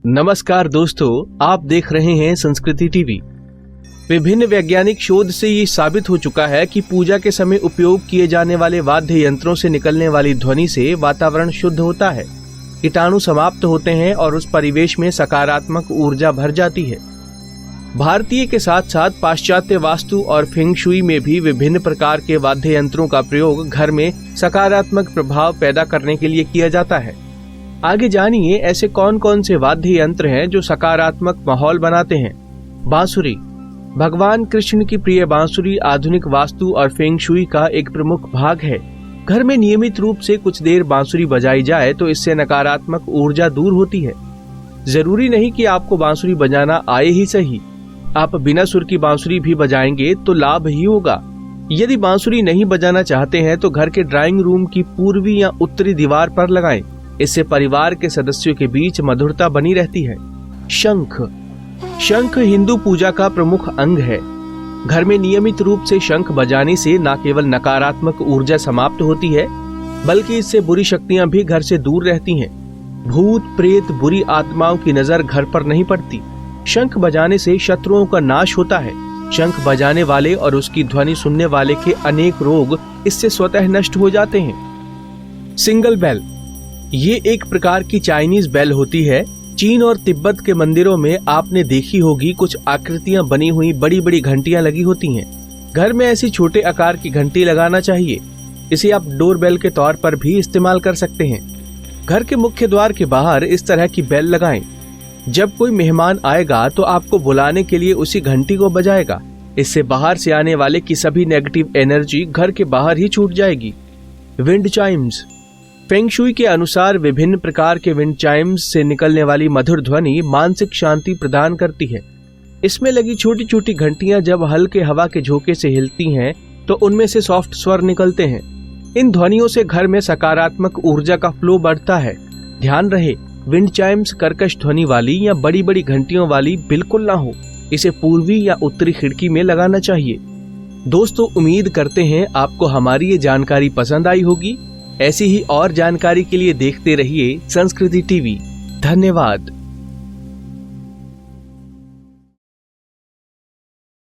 नमस्कार दोस्तों, आप देख रहे हैं संस्कृति टीवी। विभिन्न वैज्ञानिक शोध से ये साबित हो चुका है कि पूजा के समय उपयोग किए जाने वाले वाद्य यंत्रों से निकलने वाली ध्वनि से वातावरण शुद्ध होता है, कीटाणु समाप्त होते हैं और उस परिवेश में सकारात्मक ऊर्जा भर जाती है। भारतीय के साथ साथ पाश्चात्य वास्तु और फेंग शुई में भी विभिन्न प्रकार के वाद्य यंत्रों का प्रयोग घर में सकारात्मक प्रभाव पैदा करने के लिए किया जाता है। आगे जानिए ऐसे कौन कौन से वाद्य यंत्र हैं जो सकारात्मक माहौल बनाते हैं। बांसुरी। भगवान कृष्ण की प्रिय बांसुरी आधुनिक वास्तु और फेंग शुई का एक प्रमुख भाग है। घर में नियमित रूप से कुछ देर बांसुरी बजाई जाए तो इससे नकारात्मक ऊर्जा दूर होती है। जरूरी नहीं कि आपको बांसुरी बजाना आए ही सही, आप बिना सुर की बांसुरी भी बजाएंगे तो लाभ ही होगा। यदि बांसुरी नहीं बजाना चाहते हैं तो घर के ड्राइंग रूम की पूर्वी या उत्तरी दीवार पर लगाएं। इससे परिवार के सदस्यों के बीच मधुरता बनी रहती है। शंख। शंख हिंदू पूजा का प्रमुख अंग है। घर में नियमित रूप से शंख बजाने से न केवल नकारात्मक ऊर्जा समाप्त होती है, बल्कि इससे बुरी शक्तियां भी घर से दूर रहती हैं। भूत प्रेत बुरी आत्माओं की नजर घर पर नहीं पड़ती। शंख बजाने से शत्रुओं का नाश होता है। शंख बजाने वाले और उसकी ध्वनि सुनने वाले के अनेक रोग इससे स्वतः नष्ट हो जाते हैं। Single bell. ये एक प्रकार की चाइनीज बेल होती है। चीन और तिब्बत के मंदिरों में आपने देखी होगी कुछ आकृतियां बनी हुई बड़ी बड़ी घंटियां लगी होती हैं। घर में ऐसी छोटे आकार की घंटी लगाना चाहिए। इसे आप डोरबेल के तौर पर भी इस्तेमाल कर सकते हैं। घर के मुख्य द्वार के बाहर इस तरह की बेल लगाएं। जब कोई मेहमान आएगा तो आपको बुलाने के लिए उसी घंटी को बजाएगा। इससे बाहर से आने वाले की सभी नेगेटिव एनर्जी घर के बाहर ही छूट जाएगी। Wind Chimes. फेंग शुई के अनुसार विभिन्न प्रकार के विंड चाइम्स से निकलने वाली मधुर ध्वनि मानसिक शांति प्रदान करती है। इसमें लगी छोटी छोटी घंटियां जब हल्के हवा के झोंके से हिलती हैं तो उनमें से सॉफ्ट स्वर निकलते हैं। इन ध्वनियों से घर में सकारात्मक ऊर्जा का फ्लो बढ़ता है। ध्यान रहे, विंड चाइम्स कर्कश ध्वनि वाली या बड़ी बड़ी घंटियों वाली बिल्कुल ना हो। इसे पूर्वी या उत्तरी खिड़की में लगाना चाहिए। दोस्तों, उम्मीद करते हैं आपको हमारी ये जानकारी पसंद आई होगी। ऐसी ही और जानकारी के लिए देखते रहिए संस्कृति टीवी। धन्यवाद।